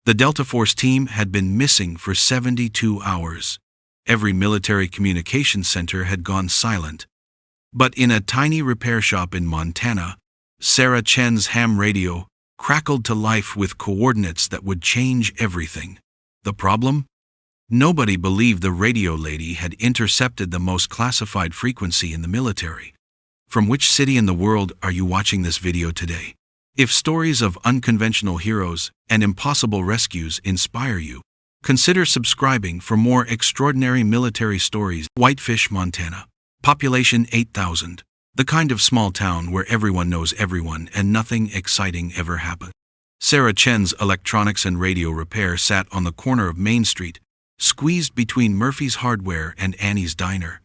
The Delta Force team had been missing for 72 hours. Every military communications center had gone silent. But in a tiny repair shop in Montana, Sarah Chen's ham radio crackled to life with coordinates that would change everything. The problem? Nobody believed the radio lady had intercepted the most classified frequency in the military. From which city in the world are you watching this video today? If stories of unconventional heroes and impossible rescues inspire you, consider subscribing for more extraordinary military stories. Whitefish, Montana. Population 8,000. The kind of small town where everyone knows everyone and nothing exciting ever happened. Sarah Chen's electronics and radio repair sat on the corner of Main Street, squeezed between Murphy's Hardware and Annie's Diner.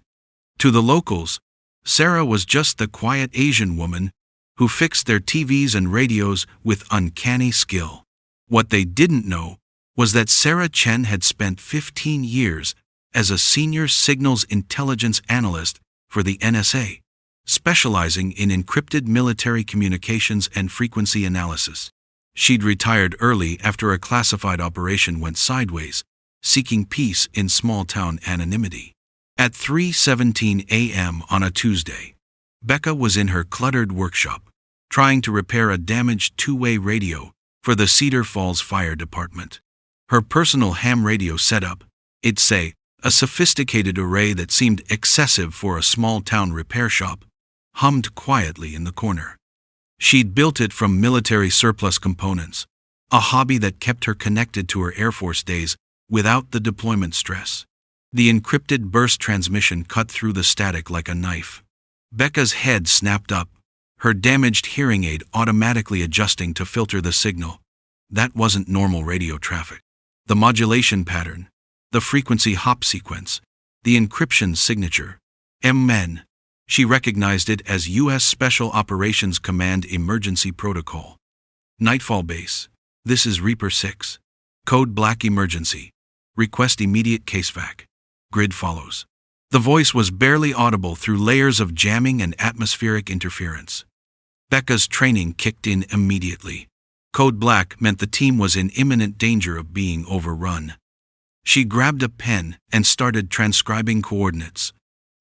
To the locals, Sarah was just the quiet Asian woman who fixed their TVs and radios with uncanny skill. What they didn't know was that Sarah Chen had spent 15 years as a senior signals intelligence analyst for the NSA, specializing in encrypted military communications and frequency analysis. She'd retired early after a classified operation went sideways, seeking peace in small-town anonymity. At 3:17 a.m. on a Tuesday, Becca was in her cluttered workshop, trying to repair a damaged two-way radio for the Cedar Falls Fire Department. Her personal ham radio setup, it'd say, a sophisticated array that seemed excessive for a small-town repair shop, hummed quietly in the corner. She'd built it from military surplus components, a hobby that kept her connected to her Air Force days without the deployment stress. The encrypted burst transmission cut through the static like a knife. Becca's head snapped up, her damaged hearing aid automatically adjusting to filter the signal. That wasn't normal radio traffic. The modulation pattern, the frequency hop sequence, the encryption signature. MN. She recognized it as U.S. Special Operations Command Emergency Protocol. Nightfall Base. This is Reaper 6. Code Black Emergency. Request immediate casevac. Grid follows. The voice was barely audible through layers of jamming and atmospheric interference. Becca's training kicked in immediately. Code Black meant the team was in imminent danger of being overrun. She grabbed a pen and started transcribing coordinates.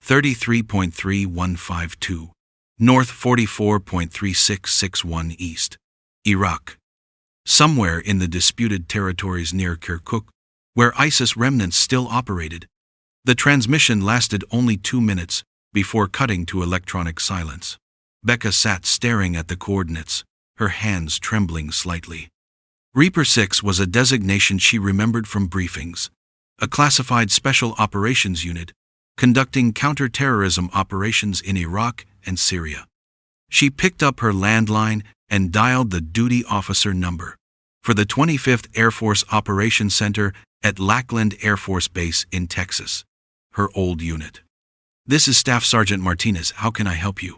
33.3152. North 44.3661 East. Iraq. Somewhere in the disputed territories near Kirkuk, where ISIS remnants still operated. The transmission lasted only 2 minutes before cutting to electronic silence. Becca sat staring at the coordinates, her hands trembling slightly. Reaper 6 was a designation she remembered from briefings, a classified special operations unit conducting counter-terrorism operations in Iraq and Syria. She picked up her landline and dialed the duty officer number for the 25th Air Force Operations Center at Lackland Air Force Base in Texas, her old unit. This is Staff Sergeant Martinez. How can I help you?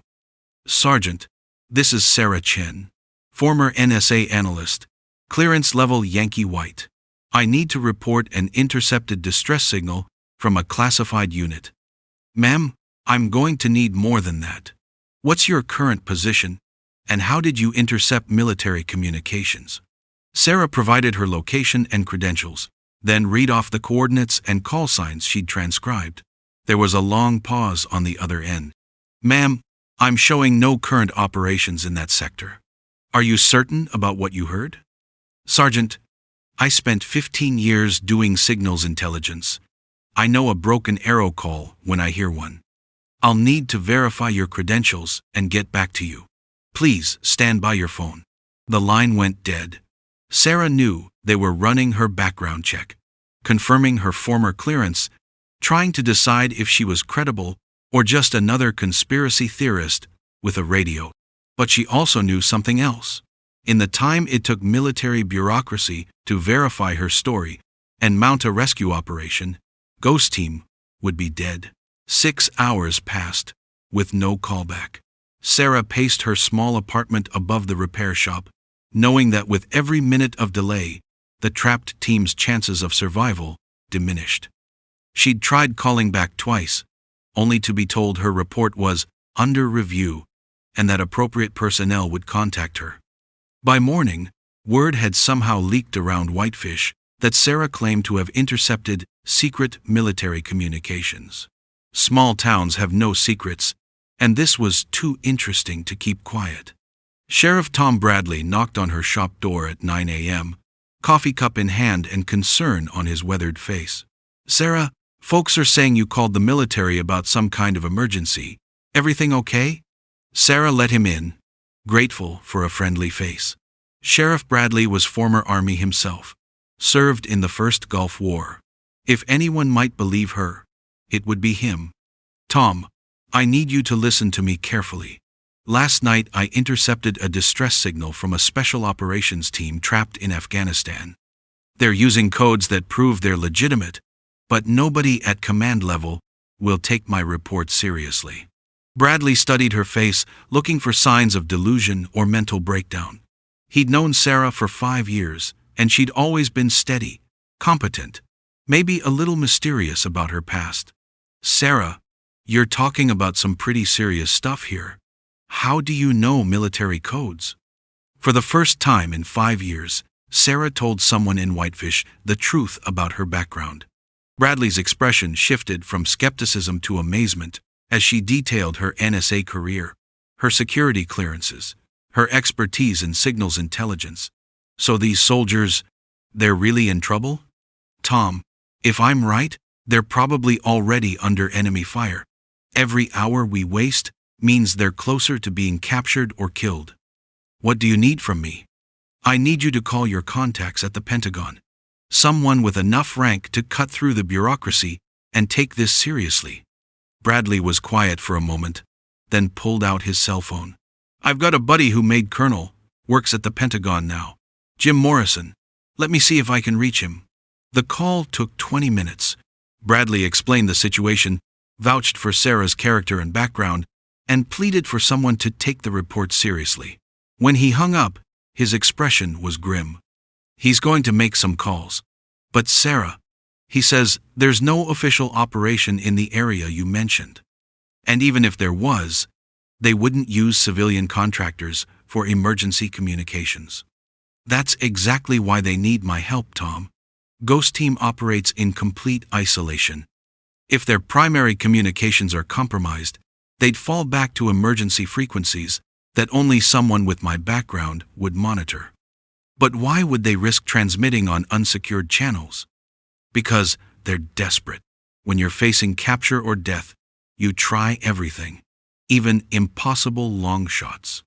Sergeant, this is Sarah Chen, former NSA analyst, clearance level Yankee White. I need to report an intercepted distress signal from a classified unit. Ma'am, I'm going to need more than that. What's your current position, and how did you intercept military communications? Sarah provided her location and credentials, then read off the coordinates and call signs she'd transcribed. There was a long pause on the other end. Ma'am, I'm showing no current operations in that sector. Are you certain about what you heard? Sergeant, I spent 15 years doing signals intelligence. I know a broken arrow call when I hear one. I'll need to verify your credentials and get back to you. Please stand by your phone. The line went dead. Sarah knew they were running her background check, confirming her former clearance, trying to decide if she was credible or just another conspiracy theorist with a radio. But she also knew something else. In the time it took military bureaucracy to verify her story and mount a rescue operation, Ghost Team would be dead. 6 hours passed, with no callback. Sarah paced her small apartment above the repair shop, knowing that with every minute of delay, the trapped team's chances of survival diminished. She'd tried calling back twice, only to be told her report was under review and that appropriate personnel would contact her. By morning, Word had somehow leaked around Whitefish that Sarah claimed to have intercepted secret military communications. Small towns have no secrets, and this was too interesting to keep quiet. Sheriff Tom Bradley knocked on her shop door at 9 a.m., coffee cup in hand and concern on his weathered face. "Sarah, folks are saying you called the military about some kind of emergency. Everything okay?" Sarah let him in, grateful for a friendly face. Sheriff Bradley was former Army himself, served in the First Gulf War. If anyone might believe her, it would be him. "Tom, I need you to listen to me carefully. Last night I intercepted a distress signal from a special operations team trapped in Afghanistan. They're using codes that prove they're legitimate, but nobody at command level will take my report seriously." Bradley studied her face, looking for signs of delusion or mental breakdown. He'd known Sarah for 5 years, and she'd always been steady, competent, maybe a little mysterious about her past. "Sarah, you're talking about some pretty serious stuff here. How do you know military codes?" For the first time in 5 years, Sarah told someone in Whitefish the truth about her background. Bradley's expression shifted from skepticism to amazement as she detailed her NSA career, her security clearances, her expertise in signals intelligence. "So these soldiers, they're really in trouble? Tom, if I'm right, they're probably already under enemy fire. Every hour we waste means they're closer to being captured or killed. What do you need from me?" "I need you to call your contacts at the Pentagon. Someone with enough rank to cut through the bureaucracy and take this seriously." Bradley was quiet for a moment, then pulled out his cell phone. "I've got a buddy who made colonel, works at the Pentagon now. Jim Morrison. Let me see if I can reach him." The call took 20 minutes. Bradley explained the situation, vouched for Sarah's character and background, and pleaded for someone to take the report seriously. When he hung up, his expression was grim. "He's going to make some calls. But Sarah, he says there's no official operation in the area you mentioned. And even if there was, they wouldn't use civilian contractors for emergency communications. That's exactly why they need my help, Tom. Ghost Team operates in complete isolation. If their primary communications are compromised, they'd fall back to emergency frequencies that only someone with my background would monitor. But why would they risk transmitting on unsecured channels? Because they're desperate. When you're facing capture or death, you try everything, even impossible long shots."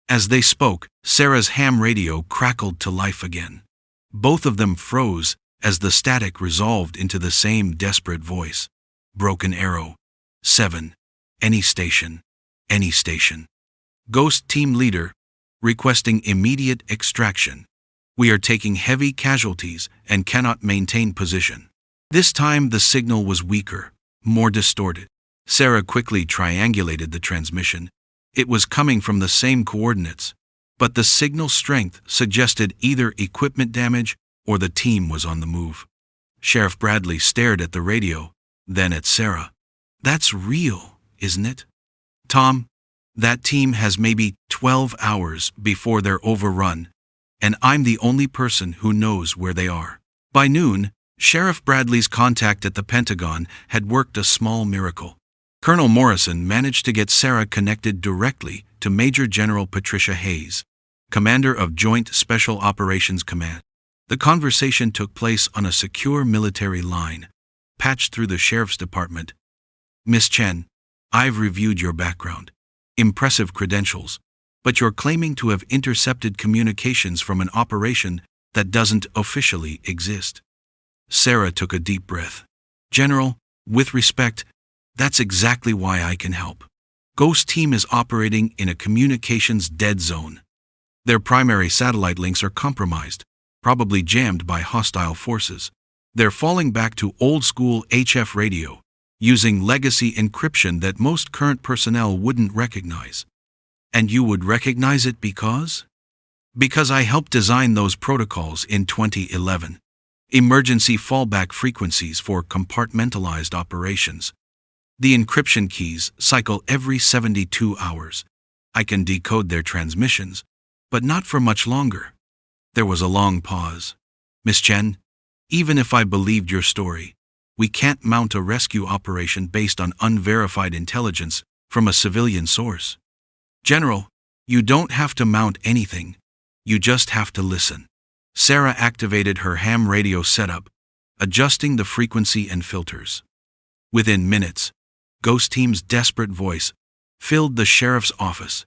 As they spoke, Sarah's ham radio crackled to life again. Both of them froze as the static resolved into the same desperate voice. "Broken Arrow. 7. Any station. Any station. Ghost Team Leader, requesting immediate extraction. We are taking heavy casualties and cannot maintain position." This time the signal was weaker, more distorted. Sarah quickly triangulated the transmission. It was coming from the same coordinates, but the signal strength suggested either equipment damage or the team was on the move. Sheriff Bradley stared at the radio, then at Sarah. "That's real, isn't it? Tom, that team has maybe 12 hours before they're overrun, and I'm the only person who knows where they are." By noon, Sheriff Bradley's contact at the Pentagon had worked a small miracle. Colonel Morrison managed to get Sarah connected directly to Major General Patricia Hayes, commander of Joint Special Operations Command. The conversation took place on a secure military line, patched through the sheriff's department. "Miss Chen, I've reviewed your background. Impressive credentials, but you're claiming to have intercepted communications from an operation that doesn't officially exist." Sarah took a deep breath. "General, with respect, that's exactly why I can help. Ghost Team is operating in a communications dead zone. Their primary satellite links are compromised, probably jammed by hostile forces. They're falling back to old-school HF radio, using legacy encryption that most current personnel wouldn't recognize. And you would recognize it because? Because I helped design those protocols in 2011. Emergency fallback frequencies for compartmentalized operations. The encryption keys cycle every 72 hours. I can decode their transmissions, but not for much longer. There was a long pause. Miss Chen, even if I believed your story, we can't mount a rescue operation based on unverified intelligence from a civilian source. General, you don't have to mount anything. You just have to listen. Sarah activated her ham radio setup, adjusting the frequency and filters. Within minutes, Ghost Team's desperate voice filled the sheriff's office.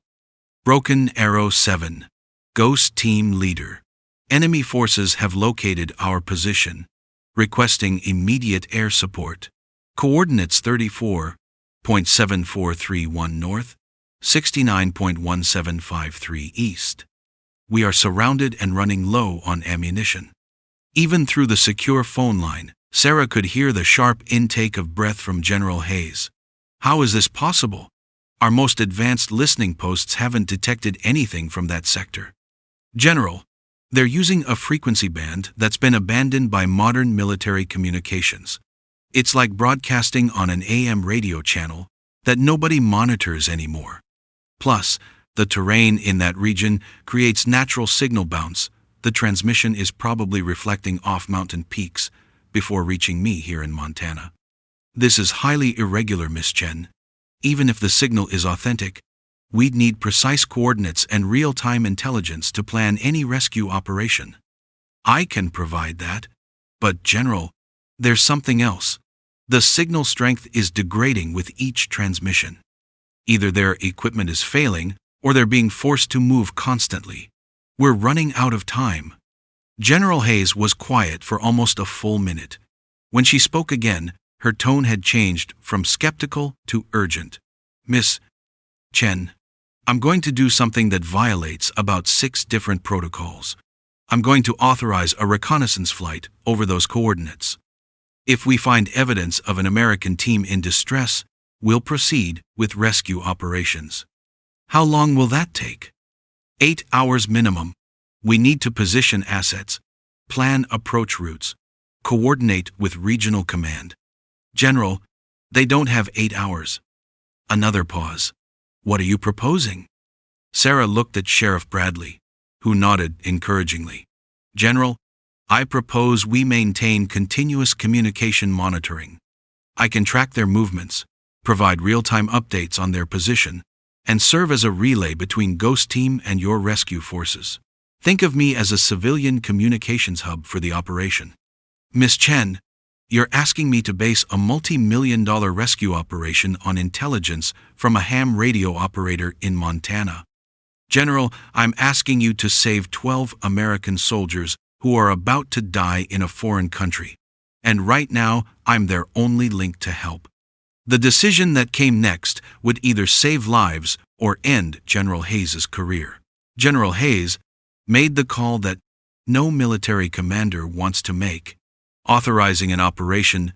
Broken Arrow 7. Ghost Team Leader. Enemy forces have located our position, requesting immediate air support. Coordinates 34.7431 north, 69.1753 east. We are surrounded and running low on ammunition. Even through the secure phone line, Sarah could hear the sharp intake of breath from General Hayes. How is this possible? Our most advanced listening posts haven't detected anything from that sector. General, they're using a frequency band that's been abandoned by modern military communications. It's like broadcasting on an AM radio channel that nobody monitors anymore. Plus, the terrain in that region creates natural signal bounce. The transmission is probably reflecting off mountain peaks before reaching me here in Montana. This is highly irregular, Miss Chen. Even if the signal is authentic, we'd need precise coordinates and real-time intelligence to plan any rescue operation. I can provide that, but General, there's something else. The signal strength is degrading with each transmission. Either their equipment is failing, or they're being forced to move constantly. We're running out of time. General Hayes was quiet for almost a full minute. When she spoke again, her tone had changed from skeptical to urgent. Miss Chen, I'm going to do something that violates about 6 different protocols. I'm going to authorize a reconnaissance flight over those coordinates. If we find evidence of an American team in distress, we'll proceed with rescue operations. How long will that take? 8 hours minimum. We need to position assets, plan approach routes, coordinate with regional command. General, they don't have 8 hours. Another pause. What are you proposing? Sarah looked at Sheriff Bradley, who nodded encouragingly. General, I propose we maintain continuous communication monitoring. I can track their movements, provide real-time updates on their position, and serve as a relay between Ghost Team and your rescue forces. Think of me as a civilian communications hub for the operation. Miss Chen, you're asking me to base a multi-million-dollar rescue operation on intelligence from a ham radio operator in Montana. General, I'm asking you to save 12 American soldiers who are about to die in a foreign country. And right now, I'm their only link to help. The decision that came next would either save lives or end General Hayes' career. General Hayes made the call that no military commander wants to make, authorizing an operation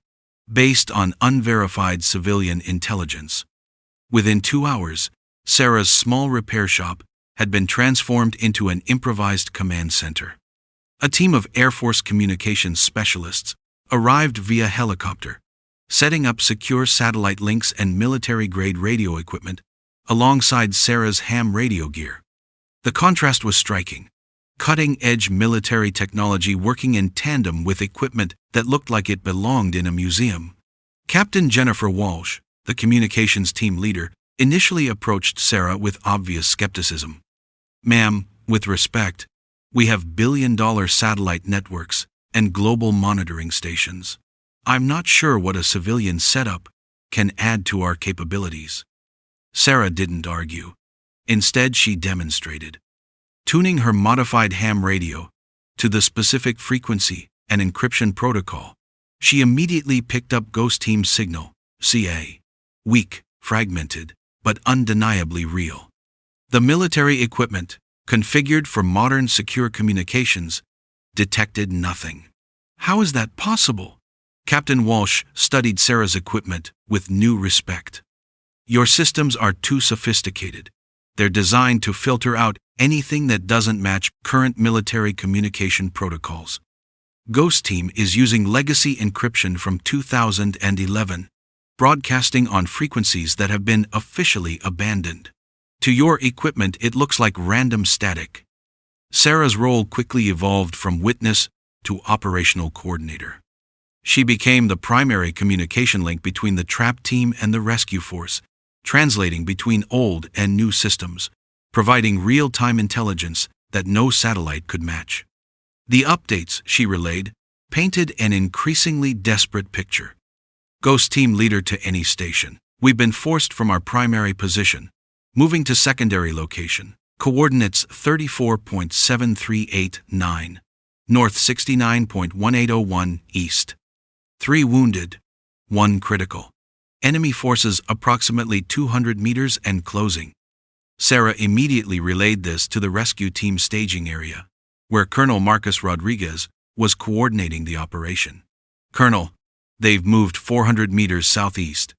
based on unverified civilian intelligence. Within 2 hours, Sarah's small repair shop had been transformed into an improvised command center. A team of Air Force communications specialists arrived via helicopter, setting up secure satellite links and military-grade radio equipment alongside Sarah's ham radio gear. The contrast was striking. Cutting-edge military technology working in tandem with equipment that looked like it belonged in a museum. Captain Jennifer Walsh, the communications team leader, initially approached Sarah with obvious skepticism. Ma'am, with respect, we have billion-dollar satellite networks and global monitoring stations. I'm not sure what a civilian setup can add to our capabilities. Sarah didn't argue. Instead, she demonstrated. Tuning her modified ham radio to the specific frequency and encryption protocol, she immediately picked up Ghost Team's signal, CA. Weak, fragmented, but undeniably real. The military equipment, configured for modern secure communications, detected nothing. How is that possible? Captain Walsh studied Sarah's equipment with new respect. Your systems are too sophisticated. They're designed to filter out anything that doesn't match current military communication protocols. Ghost Team is using legacy encryption from 2011, broadcasting on frequencies that have been officially abandoned. To your equipment, it looks like random static. Sarah's role quickly evolved from witness to operational coordinator. She became the primary communication link between the trap team and the rescue force, translating between old and new systems, providing real-time intelligence that no satellite could match. The updates she relayed painted an increasingly desperate picture. Ghost Team Leader to any station. We've been forced from our primary position, moving to secondary location. Coordinates 34.7389, north 69.1801 east. 3 wounded, 1 critical. Enemy forces approximately 200 meters and closing. Sarah immediately relayed this to the rescue team staging area, where Colonel Marcus Rodriguez was coordinating the operation. Colonel, they've moved 400 meters southeast.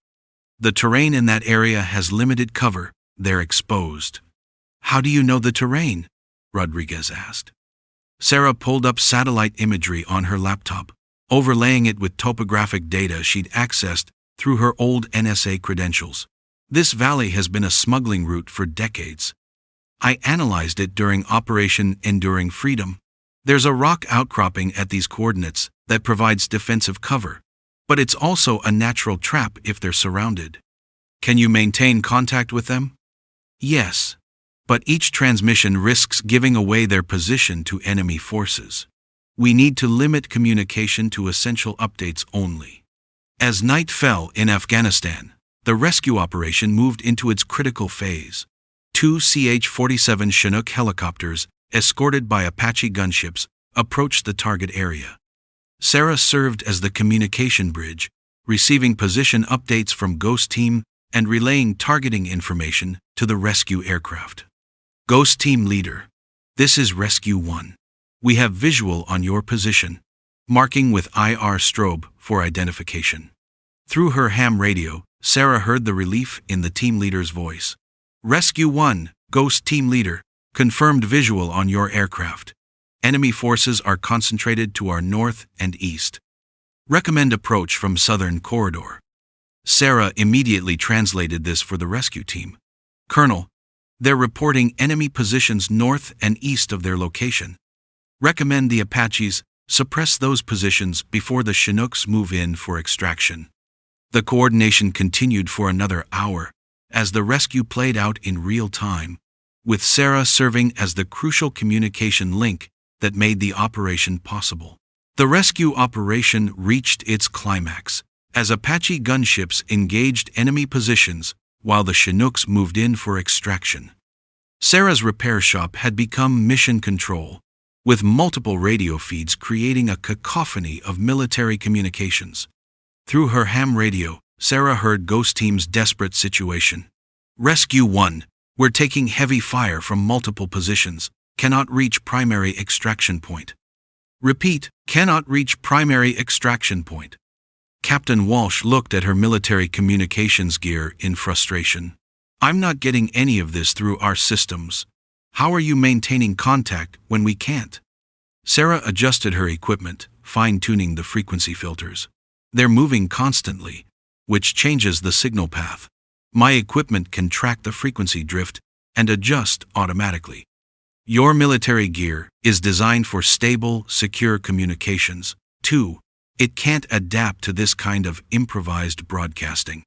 The terrain in that area has limited cover. They're exposed. How do you know the terrain? Rodriguez asked. Sarah pulled up satellite imagery on her laptop, overlaying it with topographic data she'd accessed through her old NSA credentials. This valley has been a smuggling route for decades. I analyzed it during Operation Enduring Freedom. There's a rock outcropping at these coordinates that provides defensive cover, but it's also a natural trap if they're surrounded. Can you maintain contact with them? Yes, but each transmission risks giving away their position to enemy forces. We need to limit communication to essential updates only. As night fell in Afghanistan, the rescue operation moved into its critical phase. 2 CH-47 Chinook helicopters, escorted by Apache gunships, approached the target area. Sarah served as the communication bridge, receiving position updates from Ghost Team and relaying targeting information to the rescue aircraft. Ghost Team Leader, this is Rescue 1. We have visual on your position, marking with IR strobe for identification. Through her ham radio, Sarah heard the relief in the team leader's voice. Rescue 1, Ghost Team Leader, confirmed visual on your aircraft. Enemy forces are concentrated to our north and east. Recommend approach from southern corridor. Sarah immediately translated this for the rescue team. Colonel, they're reporting enemy positions north and east of their location. Recommend the Apaches suppress those positions before the Chinooks move in for extraction. The coordination continued for another hour as the rescue played out in real time, with Sarah serving as the crucial communication link that made the operation possible. The rescue operation reached its climax as Apache gunships engaged enemy positions while the Chinooks moved in for extraction. Sarah's repair shop had become mission control, with multiple radio feeds creating a cacophony of military communications. Through her ham radio, Sarah heard Ghost Team's desperate situation. Rescue 1, we're taking heavy fire from multiple positions, cannot reach primary extraction point. Repeat, cannot reach primary extraction point. Captain Walsh looked at her military communications gear in frustration. I'm not getting any of this through our systems. How are you maintaining contact when we can't? Sarah adjusted her equipment, fine-tuning the frequency filters. They're moving constantly, which changes the signal path. My equipment can track the frequency drift and adjust automatically. Your military gear is designed for stable, secure communications. 2. It can't adapt to this kind of improvised broadcasting.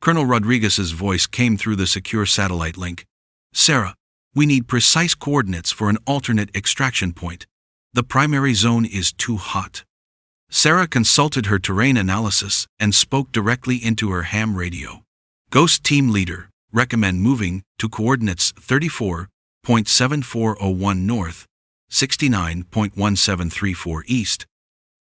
Colonel Rodriguez's voice came through the secure satellite link. Sarah, we need precise coordinates for an alternate extraction point. The primary zone is too hot. Sarah consulted her terrain analysis and spoke directly into her ham radio. Ghost Team Leader, recommend moving to coordinates 34.7401 north, 69.1734 east.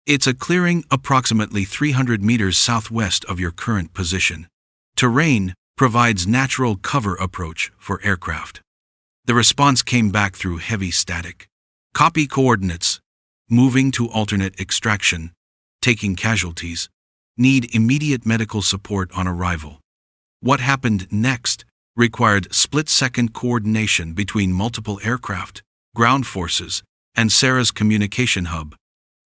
It's a clearing approximately 300 meters southwest of your current position. Terrain provides natural cover approach for aircraft. The response came back through heavy static. Copy coordinates. Moving to alternate extraction. Taking casualties. Need immediate medical support on arrival. What happened next required split-second coordination between multiple aircraft, ground forces, and Sarah's communication hub.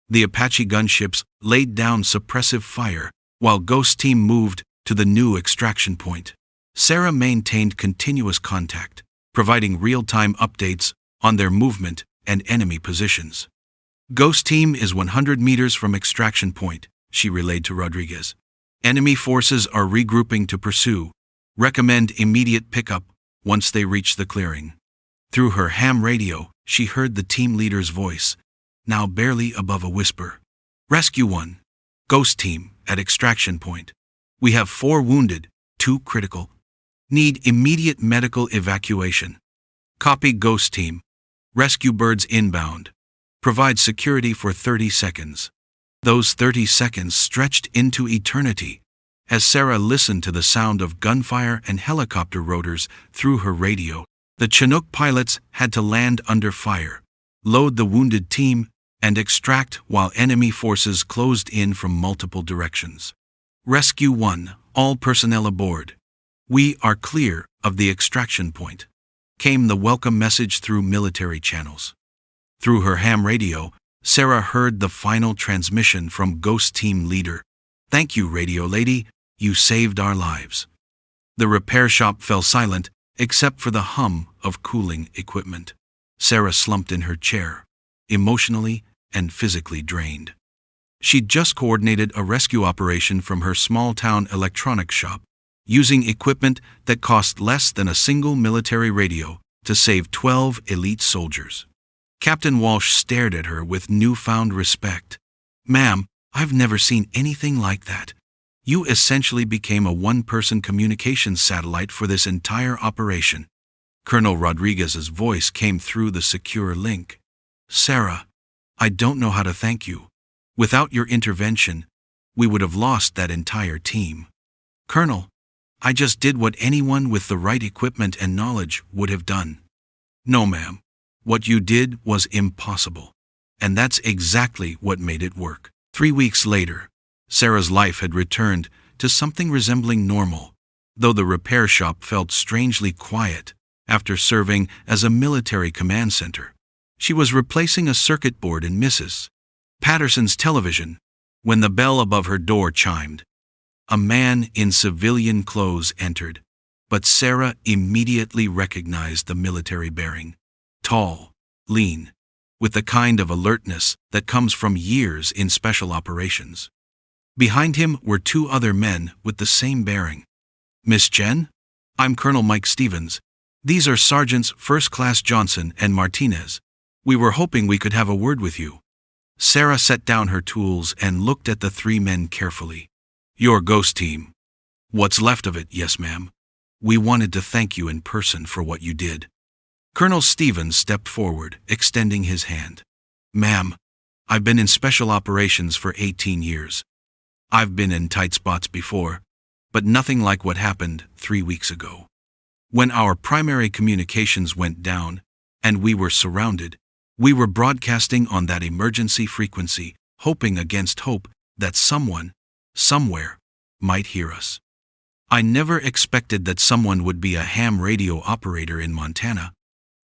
The Apache gunships laid down suppressive fire while Ghost Team moved to the new extraction point. Sarah maintained continuous contact, providing real-time updates on their movement and enemy positions. Ghost Team is 100 meters from extraction point, she relayed to Rodriguez. Enemy forces are regrouping to pursue. Recommend immediate pickup once they reach the clearing. Through her ham radio, she heard the team leader's voice, now barely above a whisper. Rescue 1. Ghost Team, at extraction point. We have 4 wounded, 2 critical. Need immediate medical evacuation. Copy Ghost Team. Rescue birds inbound. Provide security for 30 seconds. Those 30 seconds stretched into eternity as Sarah listened to the sound of gunfire and helicopter rotors through her radio. The Chinook pilots had to land under fire, load the wounded team, and extract while enemy forces closed in from multiple directions. Rescue 1, all personnel aboard. We are clear of the extraction point, came the welcome message through military channels. Through her ham radio, Sarah heard the final transmission from Ghost Team leader. Thank you, radio lady, you saved our lives. The repair shop fell silent, except for the hum of cooling equipment. Sarah slumped in her chair, emotionally and physically drained. She'd just coordinated a rescue operation from her small-town electronics shop, using equipment that cost less than a single military radio to save 12 elite soldiers. Captain Walsh stared at her with newfound respect. Ma'am, I've never seen anything like that. You essentially became a one-person communications satellite for this entire operation. Colonel Rodriguez's voice came through the secure link. Sarah, I don't know how to thank you. Without your intervention, we would have lost that entire team. Colonel, I just did what anyone with the right equipment and knowledge would have done. No, ma'am. What you did was impossible. And that's exactly what made it work. 3 weeks later, Sarah's life had returned to something resembling normal, though the repair shop felt strangely quiet after serving as a military command center. She was replacing a circuit board in Mrs. Patterson's television when the bell above her door chimed. A man in civilian clothes entered, but Sarah immediately recognized the military bearing. Tall, lean, with the kind of alertness that comes from years in special operations. Behind him were 2 other men with the same bearing. Miss Jen? I'm Colonel Mike Stevens. These are Sergeants First Class Johnson and Martinez. We were hoping we could have a word with you. Sarah set down her tools and looked at the 3 men carefully. Your Ghost Team. What's left of it, yes ma'am. We wanted to thank you in person for what you did. Colonel Stevens stepped forward, extending his hand. Ma'am, I've been in special operations for 18 years. I've been in tight spots before, but nothing like what happened 3 weeks ago. When our primary communications went down, and we were surrounded, we were broadcasting on that emergency frequency, hoping against hope that someone, somewhere, might hear us. I never expected that someone would be a ham radio operator in Montana,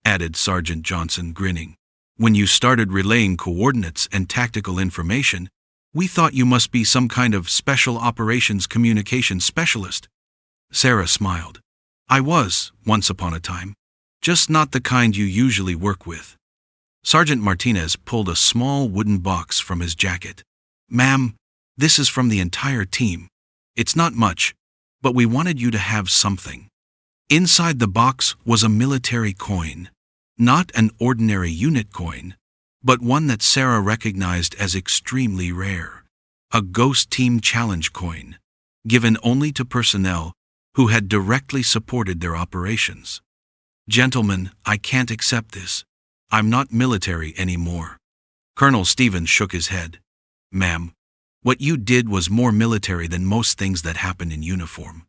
added Sergeant Johnson, grinning. When you started relaying coordinates and tactical information, we thought you must be some kind of special operations communication specialist. Sarah smiled. I was, once upon a time, just not the kind you usually work with. Sergeant Martinez pulled a small wooden box from his jacket. Ma'am, this is from the entire team. It's not much, but we wanted you to have something. Inside the box was a military coin. Not an ordinary unit coin, but one that Sarah recognized as extremely rare. A Ghost Team Challenge coin, given only to personnel who had directly supported their operations. Gentlemen, I can't accept this. I'm not military anymore. Colonel Stevens shook his head. Ma'am, what you did was more military than most things that happen in uniform.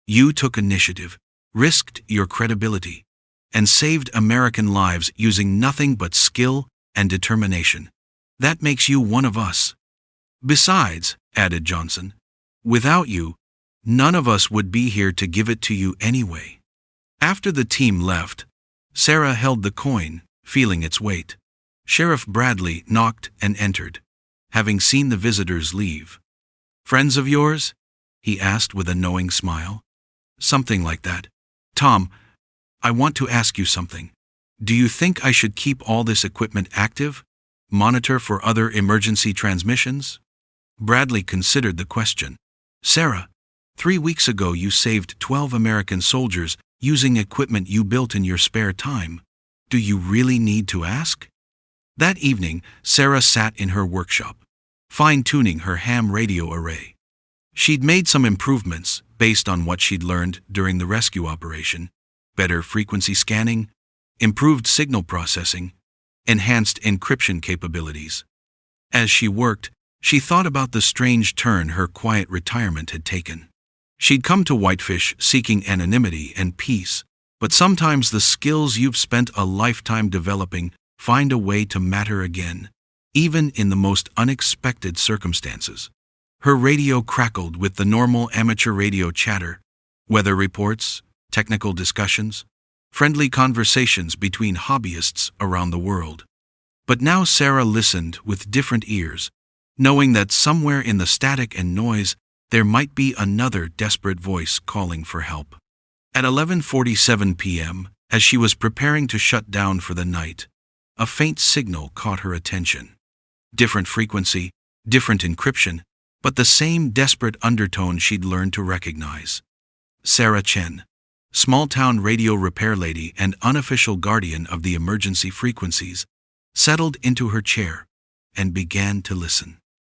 You took initiative, risked your credibility, and saved American lives using nothing but skill and determination. That makes you one of us. Besides, added Johnson, without you, none of us would be here to give it to you anyway. After the team left, Sarah held the coin, feeling its weight. Sheriff Bradley knocked and entered, having seen the visitors leave. Friends of yours? He asked with a knowing smile. Something like that. Tom, I want to ask you something. Do you think I should keep all this equipment active? Monitor for other emergency transmissions? Bradley considered the question. Sarah, 3 weeks ago you saved 12 American soldiers using equipment you built in your spare time. Do you really need to ask? That evening, Sarah sat in her workshop, fine-tuning her ham radio array. She'd made some improvements based on what she'd learned during the rescue operation: better frequency scanning, improved signal processing, enhanced encryption capabilities. As she worked, she thought about the strange turn her quiet retirement had taken. She'd come to Whitefish seeking anonymity and peace, but sometimes the skills you've spent a lifetime developing find a way to matter again, even in the most unexpected circumstances. Her radio crackled with the normal amateur radio chatter: weather reports, technical discussions, friendly conversations between hobbyists around the world. But now Sarah listened with different ears, knowing that somewhere in the static and noise there might be another desperate voice calling for help. At 11:47 p.m., as she was preparing to shut down for the night, a faint signal caught her attention. Different frequency, different encryption, but the same desperate undertone she'd learned to recognize. Sarah Chen, small-town radio repair lady and unofficial guardian of the emergency frequencies, settled into her chair and began to listen.